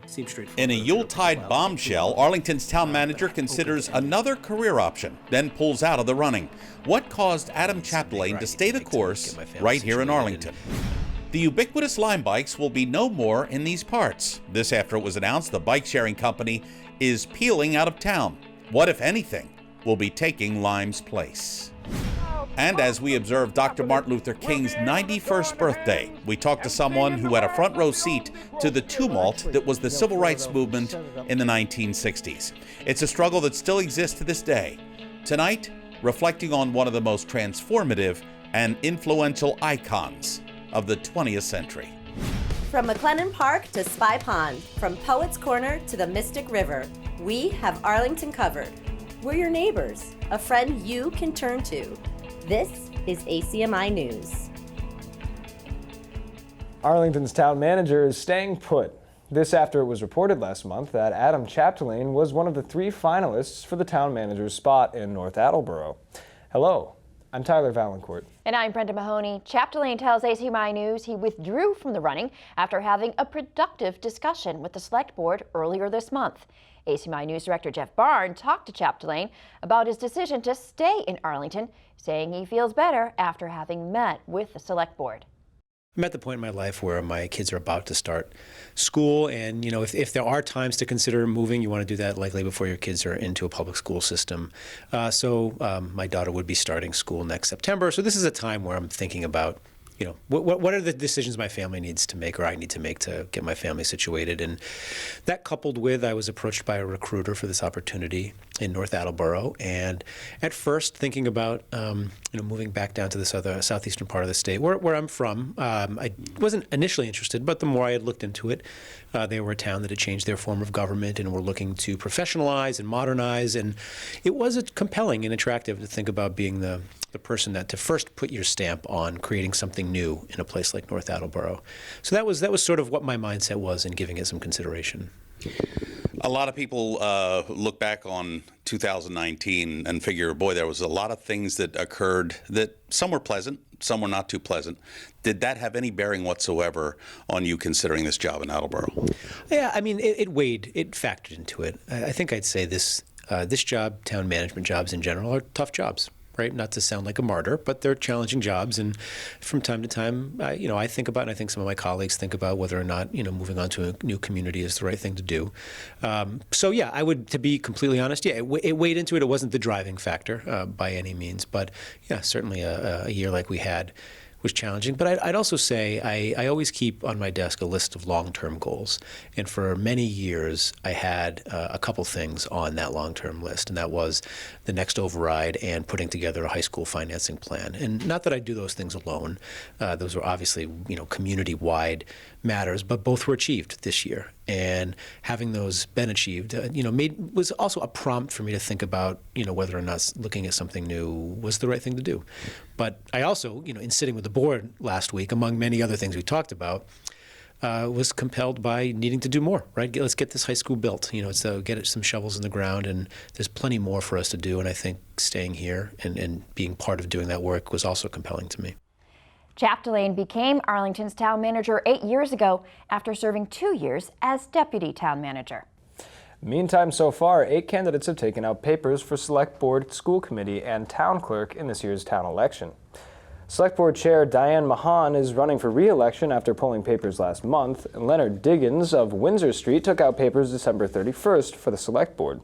Seems straightforward. In a Yuletide bombshell, Arlington's town manager considers another career option, then pulls out of the running. What caused Adam Chapdelaine to stay the course right here in Arlington? The ubiquitous Lime bikes will be no more in these parts. This after it was announced the bike-sharing company is peeling out of town. What, if anything, will be taking Lime's place? And as we observe Dr. Martin Luther King's 91st birthday, we talked to someone who had a front row seat to the tumult that was the civil rights movement in the 1960s. It's a struggle that still exists to this day. Tonight, reflecting on one of the most transformative and influential icons of the 20th century. From McLennan Park to Spy Pond, from Poets Corner to the Mystic River, we have Arlington covered. We're your neighbors, a friend you can turn to. This is ACMi News. Arlington's town manager is staying put. This after it was reported last month that Adam Chapdelaine was one of the 3 finalists for the town manager's spot in North Attleboro. Hello, I'm Tyler Valancourt. And I'm Brenda Mahoney. Chapdelaine tells ACMi News he withdrew from the running after having a productive discussion with the select board earlier this month. ACMi News Director Jeff Barn talked to Chapdelaine about his decision to stay in Arlington, saying he feels better after having met with the select board. I'm at the point in my life where my kids are about to start school, and if there are times to consider moving, you want to do that likely before your kids are into a public school system. So my daughter would be starting school next September, so this is a time where I'm thinking about what are the decisions my family needs to make or I need to make to get my family situated. And that coupled with I was approached by a recruiter for this opportunity in North Attleboro, and at first thinking about moving back down to this other southeastern part of the state where I'm from. I wasn't initially interested, but the more I had looked into it, they were a town that had changed their form of government and were looking to professionalize and modernize, and it was compelling and attractive to think about being the person that to first put your stamp on creating something new in a place like North Attleboro. So that was sort of what my mindset was in giving it some consideration. A lot of people look back on 2019 and figure, boy, there was a lot of things that occurred that some were pleasant, some were not too pleasant. Did that have any bearing whatsoever on you considering this job in Attleboro? Yeah, I mean, it weighed, it factored into it. I think I'd say this job, town management jobs in general, are tough jobs. Right, not to sound like a martyr, but they're challenging jobs, and from time to time, I think about, and I think some of my colleagues think about whether or not moving on to a new community is the right thing to do. So yeah, I would, to be completely honest, yeah, it weighed into it. It wasn't the driving factor by any means, but yeah, certainly a year like we had was challenging. But I'd also say I always keep on my desk a list of long-term goals. And for many years, I had a couple things on that long-term list, and that was the next override and putting together a high school financing plan. And not that I do those things alone. Those were obviously, community-wide matters, but both were achieved this year. And having those been achieved, was also a prompt for me to think about, whether or not looking at something new was the right thing to do. But I also, in sitting with the board last week, among many other things we talked about, was compelled by needing to do more, right? Let's get this high school built. It's get some shovels in the ground, and there's plenty more for us to do. And I think staying here and being part of doing that work was also compelling to me. Chapdelaine became Arlington's town manager 8 years ago after serving 2 years as deputy town manager. Meantime, so far, 8 candidates have taken out papers for Select Board, School Committee, and Town Clerk in this year's town election. Select Board Chair Diane Mahan is running for re-election after pulling papers last month. Leonard Diggins of Windsor Street took out papers December 31st for the Select Board.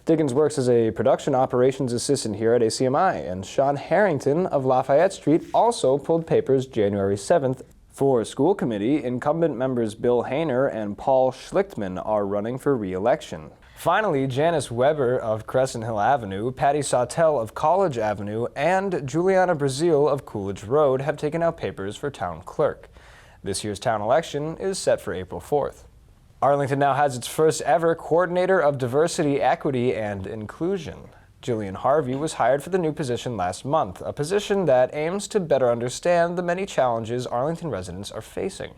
Diggins works as a production operations assistant here at ACMi, and Sean Harrington of Lafayette Street also pulled papers January 7th. For School Committee, incumbent members Bill Hayner and Paul Schlichtman are running for re-election. Finally, Janice Weber of Crescent Hill Avenue, Patty Sawtell of College Avenue, and Juliana Brazil of Coolidge Road have taken out papers for Town Clerk. This year's town election is set for April 4th. Arlington now has its first ever Coordinator of Diversity, Equity, and Inclusion. Jillian Harvey was hired for the new position last month, a position that aims to better understand the many challenges Arlington residents are facing.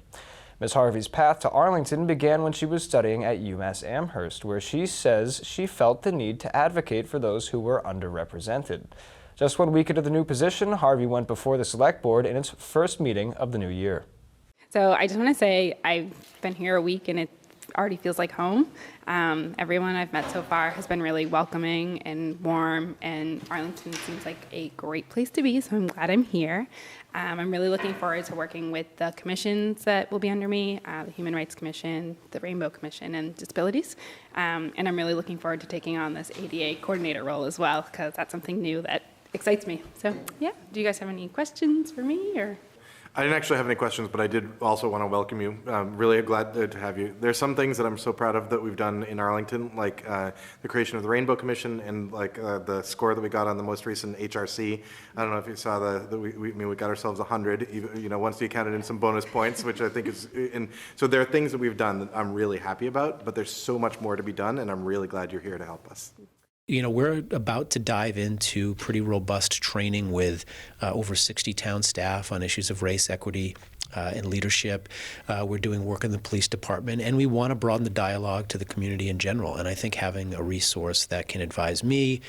Ms. Harvey's path to Arlington began when she was studying at UMass Amherst, where she says she felt the need to advocate for those who were underrepresented. Just 1 week into the new position, Harvey went before the Select Board in its first meeting of the new year. So I just want to say I've been here a week and it already feels like home. Everyone I've met so far has been really welcoming and warm, and Arlington seems like a great place to be, so I'm glad I'm here. I'm really looking forward to working with the commissions that will be under me, the Human Rights Commission, the Rainbow Commission, and Disabilities. And I'm really looking forward to taking on this ADA coordinator role as well, because that's something new that excites me. So yeah, do you guys have any questions for me? Or? I didn't actually have any questions, but I did also want to welcome you. Really glad to have you. There's some things that I'm so proud of that we've done in Arlington, like the creation of the Rainbow Commission and like the score that we got on the most recent HRC. I don't know if you saw we got ourselves 100, once you counted in some bonus points, which I think is, and so there are things that we've done that I'm really happy about, but there's so much more to be done, and I'm really glad you're here to help us. We're about to dive into pretty robust training with over 60 town staff on issues of race, equity, and leadership. We're doing work in the police department, and we want to broaden the dialogue to the community in general. And I think having a resource that can advise me,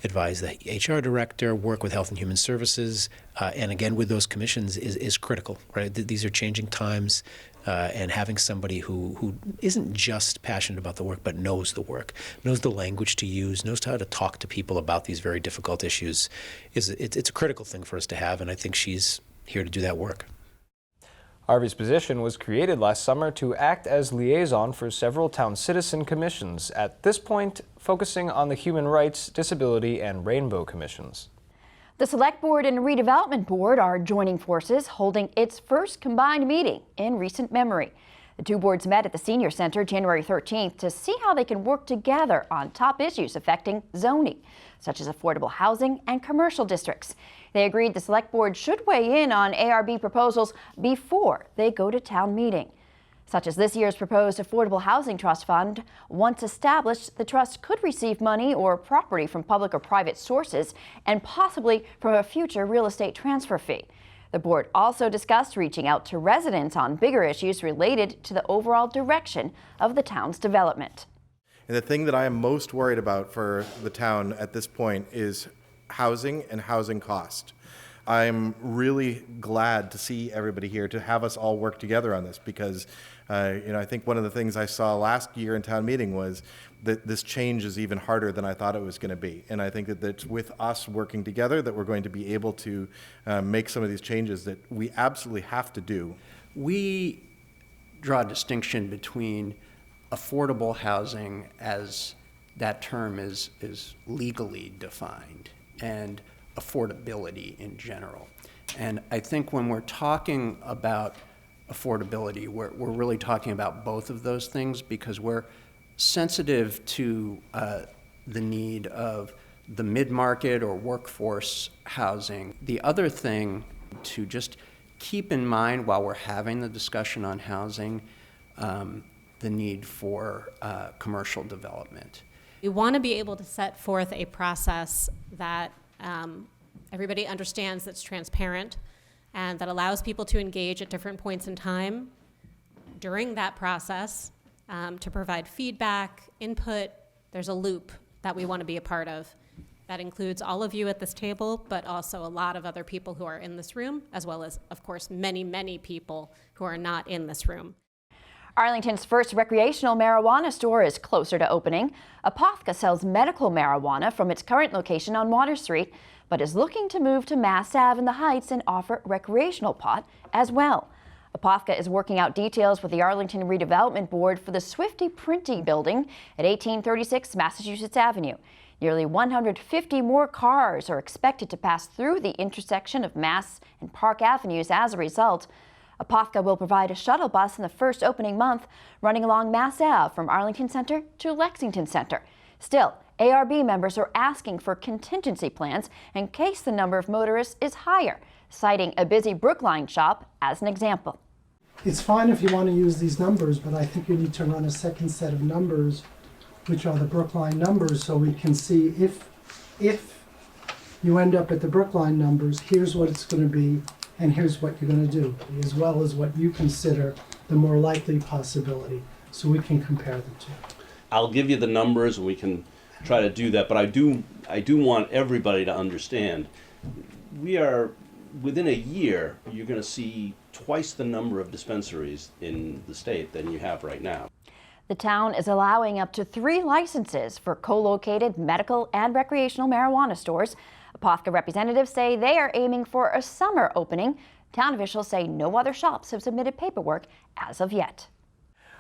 advise the HR director, work with Health and Human Services, and again with those commissions is critical, right? These are changing times. And having somebody who isn't just passionate about the work, but knows the work, knows the language to use, knows how to talk to people about these very difficult issues, it's a critical thing for us to have, and I think she's here to do that work. Harvey's position was created last summer to act as liaison for several town citizen commissions, at this point focusing on the Human Rights, Disability, and Rainbow Commissions. The Select Board and Redevelopment Board are joining forces, holding its first combined meeting in recent memory. The two boards met at the Senior Center January 13th to see how they can work together on top issues affecting zoning, such as affordable housing and commercial districts. They agreed the Select Board should weigh in on ARB proposals before they go to town meeting. Such as this year's proposed Affordable Housing Trust Fund. Once established, the trust could receive money or property from public or private sources and possibly from a future real estate transfer fee. The board also discussed reaching out to residents on bigger issues related to the overall direction of the town's development. And the thing that I am most worried about for the town at this point is housing and housing cost. I'm really glad to see everybody here, to have us all work together on this, because I think one of the things I saw last year in town meeting was that this change is even harder than I thought it was going to be. And I think that it's with us working together that we're going to be able to make some of these changes that we absolutely have to do. We draw a distinction between affordable housing, as that term is legally defined, and affordability in general. And I think when we're talking about affordability, we're really talking about both of those things, because we're sensitive to the need of the mid-market or workforce housing. The other thing to just keep in mind while we're having the discussion on housing, the need for commercial development. We want to be able to set forth a process that everybody understands, that's transparent, and that allows people to engage at different points in time during that process to provide feedback, input. There's a loop that we want to be a part of. That includes all of you at this table, but also a lot of other people who are in this room, as well as, of course, many, many people who are not in this room. Arlington's first recreational marijuana store is closer to opening. Apofka sells medical marijuana from its current location on Water Street, but is looking to move to Mass Ave in the Heights and offer recreational pot as well. Apofka is working out details with the Arlington Redevelopment Board for the Swifty Printing Building at 1836 Massachusetts Avenue. Nearly 150 more cars are expected to pass through the intersection of Mass and Park Avenues as a result. Apofka will provide a shuttle bus in the first opening month, running along Mass Ave from Arlington Center to Lexington Center. Still, ARB members are asking for contingency plans in case the number of motorists is higher, citing a busy Brookline shop as an example. It's fine if you want to use these numbers, but I think you need to run a second set of numbers, which are the Brookline numbers, so we can see if you end up at the Brookline numbers, here's what it's going to be, and here's what you're going to do, as well as what you consider the more likely possibility, so we can compare the two. I'll give you the numbers and we can try to do that, but I do want everybody to understand, we are, within a year, you're going to see twice the number of dispensaries in the state than you have right now. The town is allowing up to 3 licenses for co-located medical and recreational marijuana stores. Apopka representatives say they are aiming for a summer opening. Town officials say no other shops have submitted paperwork as of yet.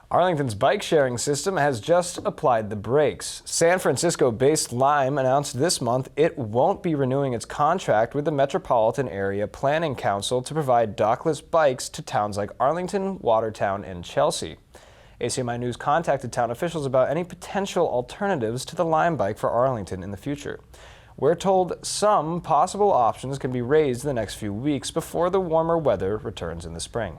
Arlington's bike-sharing system has just applied the brakes. San Francisco-based Lime announced this month it won't be renewing its contract with the Metropolitan Area Planning Council to provide dockless bikes to towns like Arlington, Watertown, and Chelsea. ACMi News contacted town officials about any potential alternatives to the Lime bike for Arlington in the future. We're told some possible options can be raised in the next few weeks before the warmer weather returns in the spring.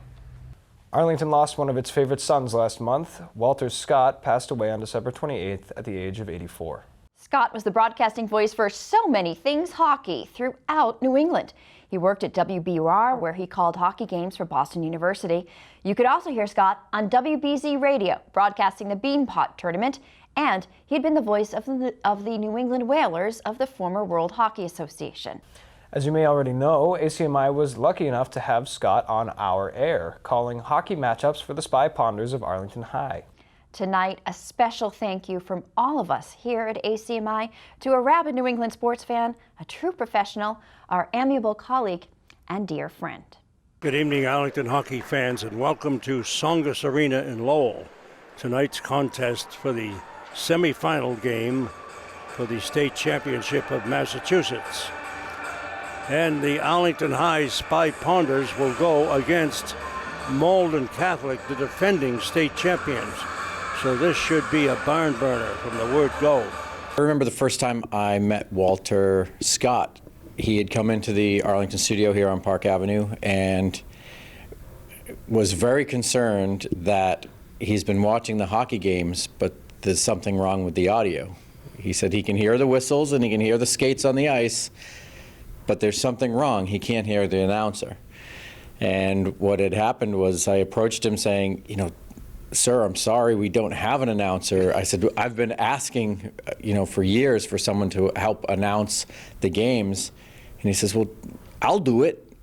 Arlington lost one of its favorite sons last month. Walter Scott passed away on December 28th at the age of 84. Scott was the broadcasting voice for so many things hockey throughout New England. He worked at WBUR, where he called hockey games for Boston University. You could also hear Scott on WBZ Radio, broadcasting the Beanpot Tournament, and he'd been the voice of the New England Whalers of the former World Hockey Association. As you may already know, ACMi was lucky enough to have Scott on our air, calling hockey matchups for the Spy Ponders of Arlington High. Tonight, a special thank you from all of us here at ACMi to a rabid New England sports fan, a true professional, our amiable colleague, and dear friend. Good evening, Arlington hockey fans, and welcome to Songus Arena in Lowell. Tonight's contest for the semifinal game for the state championship of Massachusetts. And the Arlington High Spy Ponders will go against Malden Catholic, the defending state champions. So this should be a barn burner from the word go. I remember the first time I met Walter Scott. He had come into the Arlington studio here on Park Avenue and was very concerned that he's been watching the hockey games, but there's something wrong with the audio. He said he can hear the whistles and he can hear the skates on the ice, but there's something wrong. He can't hear the announcer. And what had happened was I approached him saying, sir, I'm sorry, we don't have an announcer. I said, I've been asking, for years for someone to help announce the games. And he says, well, I'll do it,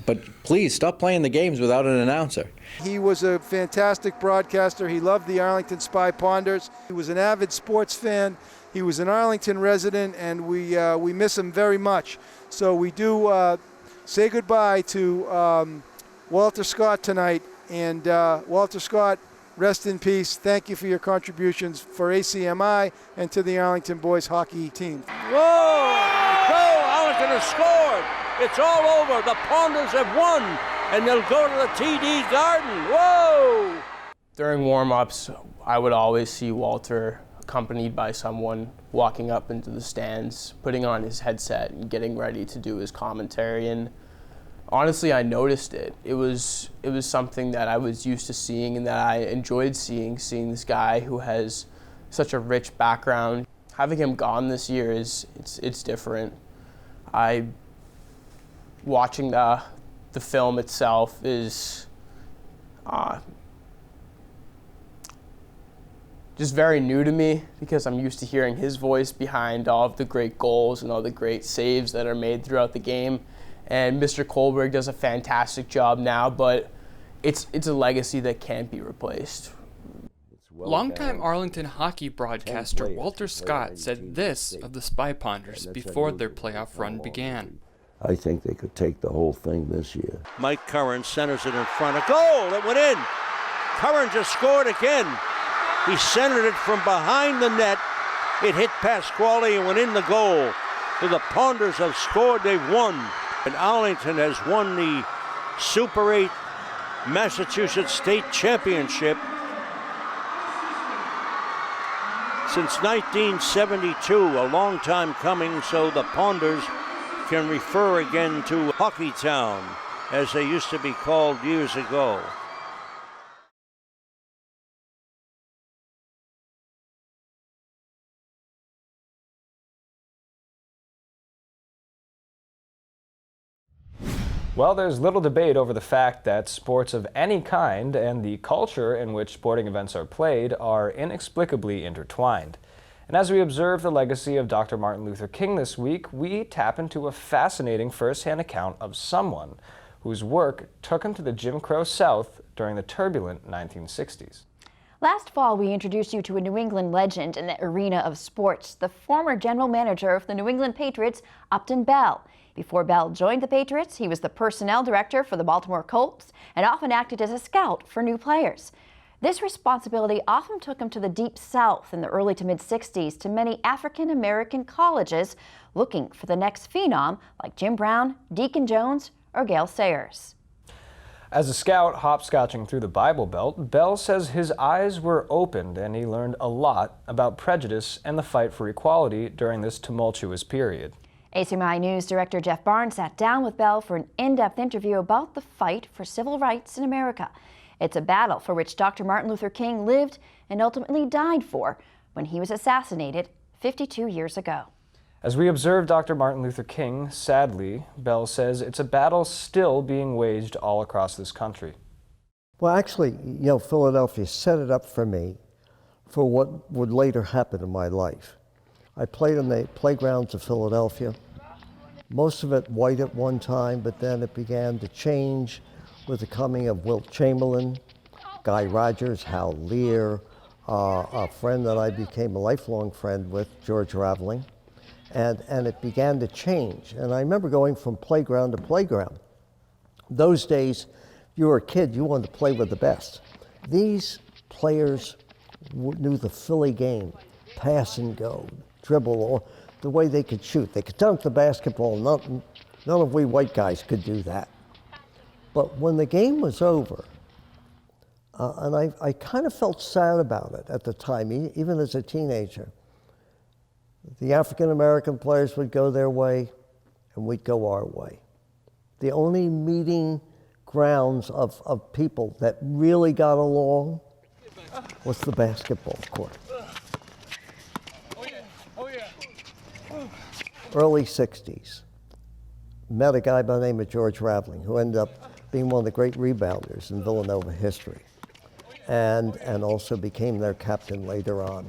but please stop playing the games without an announcer. He was a fantastic broadcaster. He loved the Arlington Spy Ponders. He was an avid sports fan. He was an Arlington resident, and we miss him very much. So we do say goodbye to Walter Scott tonight. And Walter Scott, rest in peace. Thank you for your contributions for ACMi and to the Arlington boys hockey team. Whoa! Go! Arlington has scored! It's all over. The Ponders have won, and they'll go to the TD Garden. Whoa! During warm-ups, I would always see Walter accompanied by someone walking up into the stands, putting on his headset and getting ready to do his commentary. And honestly, I noticed it. It was something that I was used to seeing and that I enjoyed seeing this guy who has such a rich background. Having him gone this year it's different. Watching the film itself is just very new to me because I'm used to hearing his voice behind all of the great goals and all the great saves that are made throughout the game. And Mr. Kohlberg does a fantastic job now, but it's a legacy that can't be replaced. Longtime Arlington hockey broadcaster Walter Scott said this of the Spy Ponders before their playoff run began. I think they could take the whole thing this year. Mike Curran centers it in front. A goal! It went in! Curran just scored again. He centered it from behind the net. It hit Pasquale and went in the goal. So the Ponders have scored, they've won. And Arlington has won the Super 8 Massachusetts State Championship since 1972, a long time coming, so the Ponders can refer again to Hockey Town, as they used to be called years ago. Well, there's little debate over the fact that sports of any kind and the culture in which sporting events are played are inexplicably intertwined. And as we observe the legacy of Dr. Martin Luther King this week, we tap into a fascinating first-hand account of someone whose work took him to the Jim Crow South during the turbulent 1960s. Last fall, we introduced you to a New England legend in the arena of sports, the former general manager of the New England Patriots, Upton Bell. Before Bell joined the Patriots, he was the personnel director for the Baltimore Colts and often acted as a scout for new players. This responsibility often took him to the Deep South in the early to mid-'60s to many African-American colleges looking for the next phenom like Jim Brown, Deacon Jones, or Gale Sayers. As a scout hopscotching through the Bible Belt, Bell says his eyes were opened and he learned a lot about prejudice and the fight for equality during this tumultuous period. ACMi News Director Jeff Barnes sat down with Bell for an in-depth interview about the fight for civil rights in America. It's a battle for which Dr. Martin Luther King lived and ultimately died for when he was assassinated 52 years ago. As we observe Dr. Martin Luther King, sadly, Bell says it's a battle still being waged all across this country. Well, actually, Philadelphia set it up for me for what would later happen in my life. I played on the playgrounds of Philadelphia, most of it white at one time, but then it began to change with the coming of Wilt Chamberlain, Guy Rogers, Hal Lear, a friend that I became a lifelong friend with, George Raveling, and it began to change. And I remember going from playground to playground. Those days, you were a kid, you wanted to play with the best. These players knew the Philly game, pass and go, dribble, or the way they could shoot. They could dunk the basketball. None of we white guys could do that. But when the game was over, and I kind of felt sad about it at the time, even as a teenager, the African-American players would go their way and we'd go our way. The only meeting grounds of people that really got along was the basketball court. Early 60s, met a guy by the name of George Raveling, who ended up being one of the great rebounders in Villanova history, and also became their captain later on.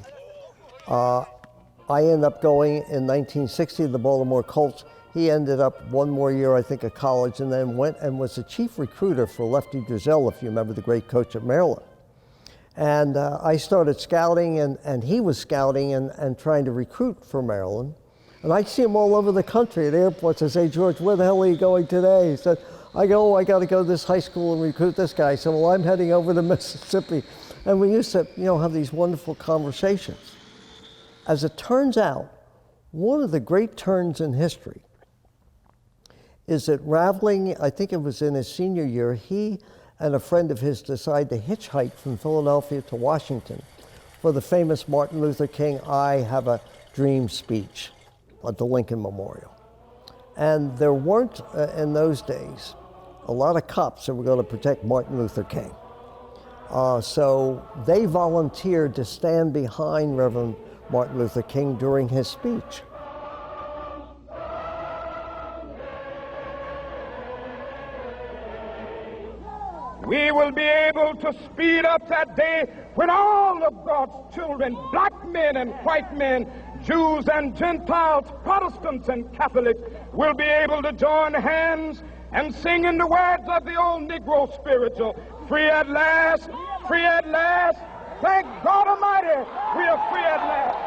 I ended up going in 1960 to the Baltimore Colts. He ended up one more year, I think, of college, and then went and was the chief recruiter for Lefty Driesell, if you remember, the great coach at Maryland. And I started scouting, and he was scouting and trying to recruit for Maryland. And I'd see him all over the country at airports. I'd say, George, where the hell are you going today? He said, I got to go to this high school and recruit this guy. I said, well, I'm heading over to Mississippi. And we used to, have these wonderful conversations. As it turns out, one of the great turns in history is that Raveling, I think it was in his senior year, he and a friend of his decided to hitchhike from Philadelphia to Washington for the famous Martin Luther King, I Have a Dream speech at the Lincoln Memorial. And there weren't, in those days, a lot of cops that were going to protect Martin Luther King. So they volunteered to stand behind Reverend Martin Luther King during his speech. We will be able to speed up that day when all of God's children, black men and white men, Jews and Gentiles, Protestants and Catholics, will be able to join hands and sing in the words of the old Negro spiritual, free at last, free at last. Thank God Almighty, we are free at last.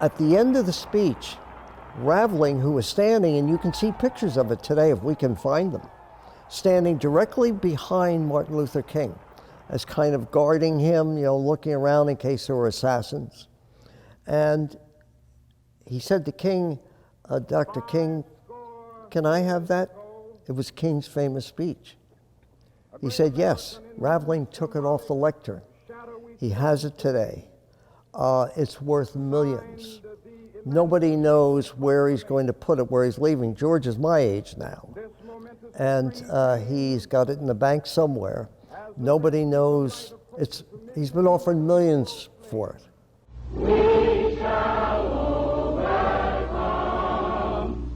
At the end of the speech, Raveling, who was standing, and you can see pictures of it today if we can find them, standing directly behind Martin Luther King as kind of guarding him, looking around in case there were assassins. And he said to King, Dr. King, can I have that? It was King's famous speech. He said, yes. Raveling took it off the lectern. He has it today. It's worth millions. Nobody knows where he's going to put it, where he's leaving. George is my age now. And he's got it in the bank somewhere. Nobody knows. He's been offered millions for it. We shall overcome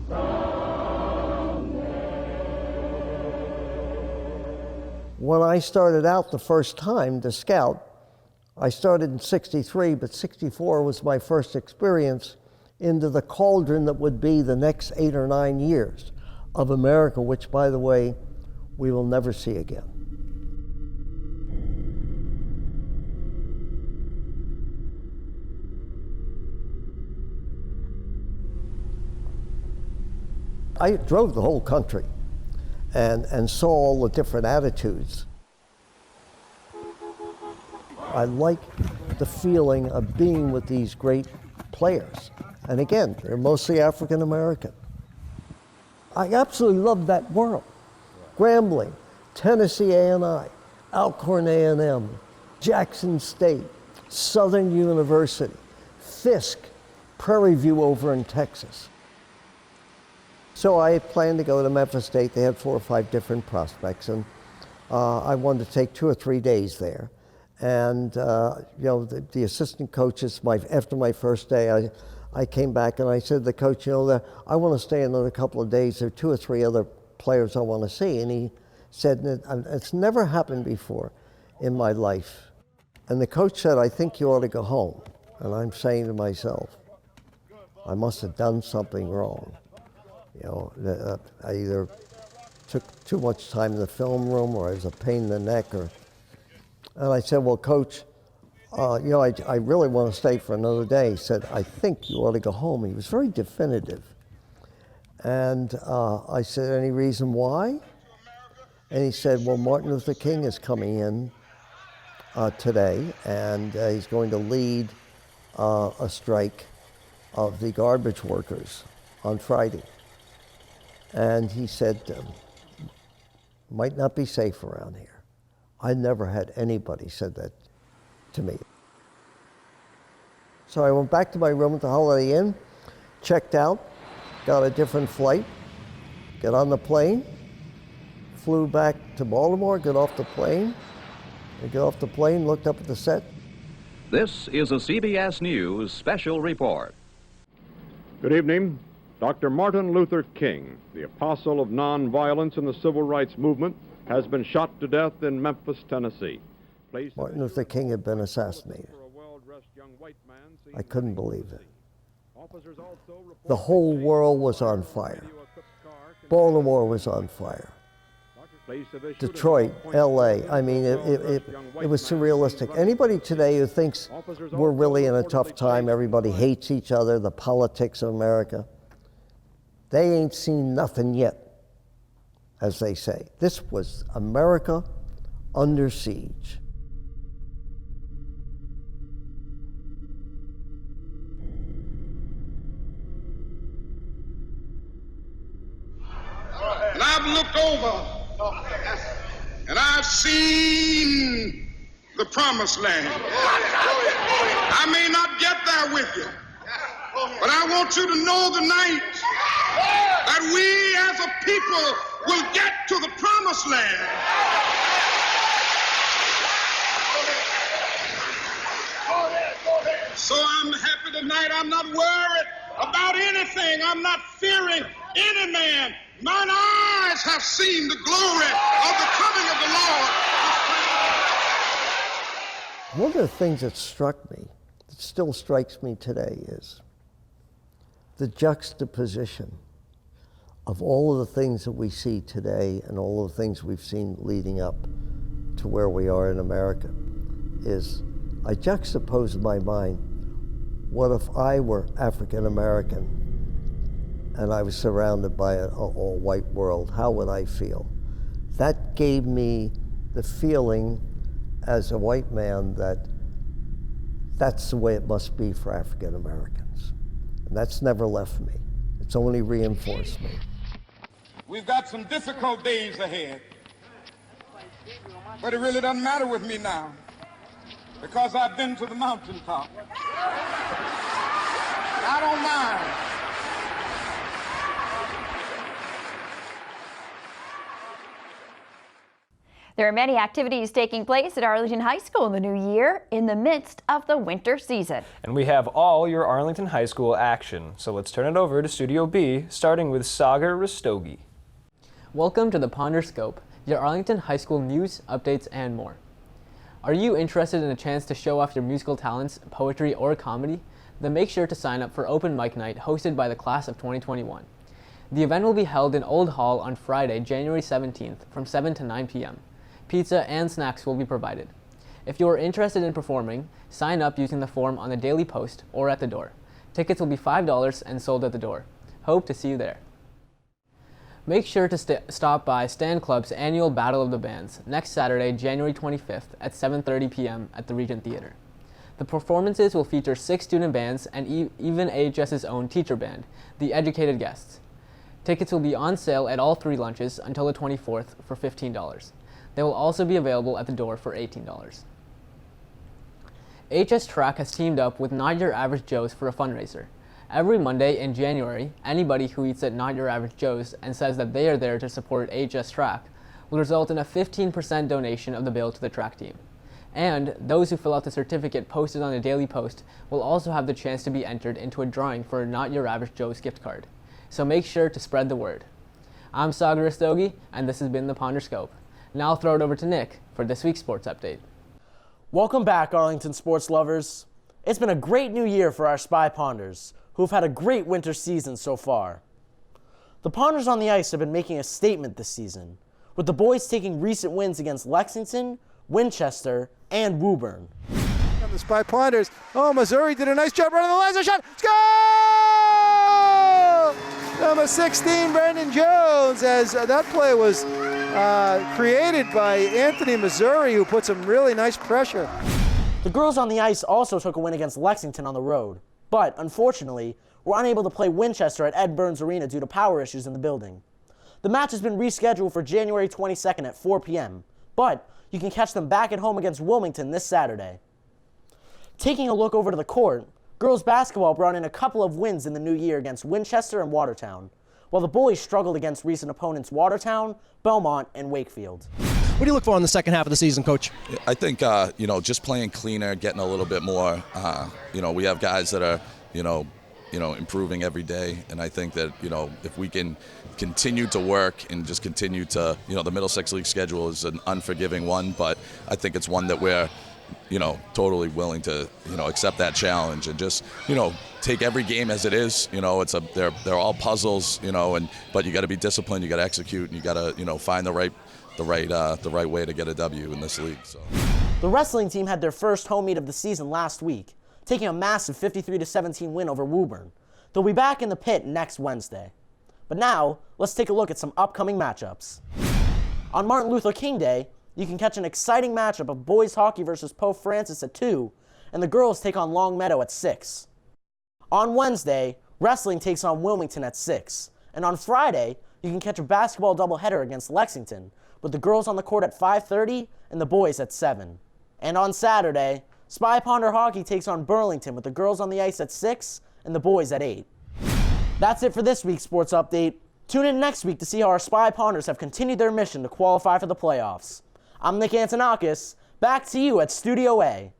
someday. When I started out the first time to scout, I started in '63, but '64 was my first experience into the cauldron that would be the next 8 or 9 years of America, which, by the way, we will never see again. I drove the whole country and saw all the different attitudes. I like the feeling of being with these great players. And again, they're mostly African American. I absolutely love that world. Grambling, Tennessee A&I, Alcorn A&M, Jackson State, Southern University, Fisk, Prairie View over in Texas. So I had planned to go to Memphis State. They had 4 or 5 different prospects, and I wanted to take 2 or 3 days there. And you know, the assistant coaches, after my first day, I came back and I said to the coach, you know, I want to stay another couple of days. There are 2 or 3 other players I want to see. And he said, it's never happened before in my life. And the coach said, I think you ought to go home. And I'm saying to myself, I must have done something wrong. You know, I either took too much time in the film room, or I was a pain in the neck, and I said, well, Coach, you know, I really want to stay for another day. He said, I think you ought to go home. He was very definitive. And I said, any reason why? And he said, well, Martin Luther King is coming in today, and he's going to lead a strike of the garbage workers on Friday. And he said, might not be safe around here. I never had anybody said that to me. So I went back to my room at the Holiday Inn, checked out, got a different flight, got on the plane, flew back to Baltimore, got off the plane. I got off the plane, looked up at the set. This is a CBS News special report. Good evening. Dr. Martin Luther King, the apostle of nonviolence in the civil rights movement, has been shot to death in Memphis, Tennessee. Martin Luther King had been assassinated. I couldn't believe it. The whole world was on fire. Baltimore was on fire. Detroit, LA, I mean, it was surrealistic. Anybody today who thinks we're really in a tough time, everybody hates each other, the politics of America, they ain't seen nothing yet, as they say. This was America under siege. And I've looked over and I've seen the promised land. I may not get there with you, but I want you to know tonight that we as a people will get to the promised land. So I'm happy tonight. I'm not worried about anything. I'm not fearing any man. Mine eyes have seen the glory of the coming of the Lord. One of the things that struck me, that still strikes me today, is the juxtaposition of all of the things that we see today and all of the things we've seen leading up to where we are in America. Is I juxtapose in my mind, what if I were African American and I was surrounded by an all-white world? How would I feel? That gave me the feeling as a white man that that's the way it must be for African Americans. And that's never left me. It's only reinforced me. We've got some difficult days ahead, but it really doesn't matter with me now because I've been to the mountaintop. I don't mind. There are many activities taking place at Arlington High School in the new year in the midst of the winter season. And we have all your Arlington High School action. So let's turn it over to Studio B, starting with Sagar Rastogi. Welcome to the Ponderscope, your Arlington High School news, updates, and more. Are you interested in a chance to show off your musical talents, poetry, or comedy? Then make sure to sign up for Open Mic Night hosted by the class of 2021. The event will be held in Old Hall on Friday, January 17th from 7 to 9 p.m. Pizza and snacks will be provided. If you are interested in performing, sign up using the form on the Daily Post or at the door. Tickets will be $5 and sold at the door. Hope to see you there. Make sure to stop by Stand Club's annual Battle of the Bands next Saturday, January 25th at 7:30 p.m. at the Regent Theater. The performances will feature 6 student bands and even AHS's own teacher band, the Educated Guests. Tickets will be on sale at all 3 lunches until the 24th for $15. They will also be available at the door for $18. HS Track has teamed up with Not Your Average Joe's for a fundraiser. Every Monday in January, anybody who eats at Not Your Average Joe's and says that they are there to support HS Track will result in a 15% donation of the bill to the track team. And those who fill out the certificate posted on the Daily Post will also have the chance to be entered into a drawing for a Not Your Average Joe's gift card. So make sure to spread the word. I'm Sagar Rastogi, and this has been the Ponder Scope. Now I'll throw it over to Nick for this week's sports update. Welcome back, Arlington sports lovers. It's been a great new year for our Spy Ponders, who've had a great winter season so far. The Ponders on the ice have been making a statement this season, with the boys taking recent wins against Lexington, Winchester, and Woburn. On the Spy Ponders. Oh, Missouri did a nice job running the laser shot. Score! Number 16, Brandon Jones, as that play was created by Anthony Missouri, who put some really nice pressure. The girls on the ice also took a win against Lexington on the road, but unfortunately, were unable to play Winchester at Ed Burns Arena due to power issues in the building. The match has been rescheduled for January 22nd at 4 p.m., but you can catch them back at home against Wilmington this Saturday. Taking a look over to the court, girls basketball brought in a couple of wins in the new year against Winchester and Watertown, while the boys struggled against recent opponents Watertown, Belmont, and Wakefield. What do you look for in the second half of the season, Coach? I think, just playing cleaner, getting a little bit more, we have guys that are, improving every day. And I think that, if we can continue to work and just continue to, the Middlesex League schedule is an unforgiving one, but I think it's one that we're, totally willing to, accept that challenge and just, take every game as it is. They're all puzzles, but you got to be disciplined, you got to execute, and you got to, find the right way to get a W in this league. So. The wrestling team had their first home meet of the season last week, taking a massive 53-17 win over Woburn. They'll be back in the pit next Wednesday. But now, let's take a look at some upcoming matchups. On Martin Luther King Day, you can catch an exciting matchup of boys hockey versus Pope Francis at 2, and the girls take on Long Meadow at 6. On Wednesday, wrestling takes on Wilmington at 6, and on Friday, you can catch a basketball doubleheader against Lexington, with the girls on the court at 5:30 and the boys at 7. And on Saturday, Spy Ponder Hockey takes on Burlington with the girls on the ice at 6 and the boys at 8. That's it for this week's sports update. Tune in next week to see how our Spy Ponders have continued their mission to qualify for the playoffs. I'm Nick Antonakis. Back to you at Studio A.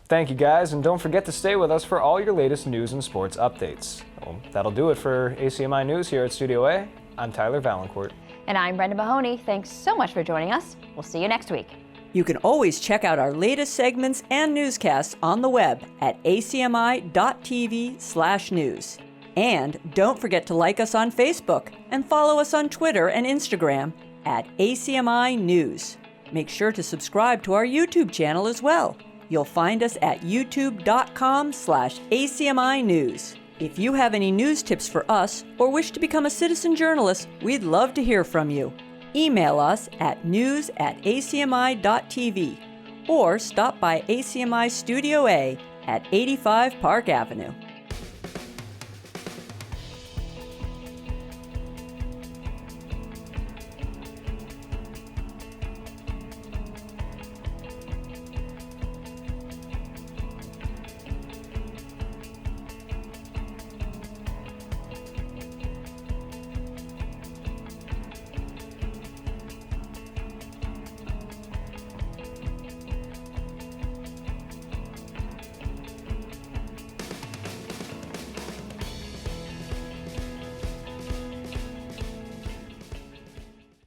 Thank you, guys, and don't forget to stay with us for all your latest news and sports updates. Well, that'll do it for ACMi News here at Studio A. I'm Tyler Valancourt. And I'm Brenda Mahoney. Thanks so much for joining us. We'll see you next week. You can always check out our latest segments and newscasts on the web at acmi.tv/news. And don't forget to like us on Facebook and follow us on Twitter and Instagram at ACMi News. Make sure to subscribe to our YouTube channel as well. You'll find us at youtube.com/ACMi News. If you have any news tips for us or wish to become a citizen journalist, we'd love to hear from you. Email us at news@acmi.tv or stop by ACMI Studio A at 85 Park Avenue.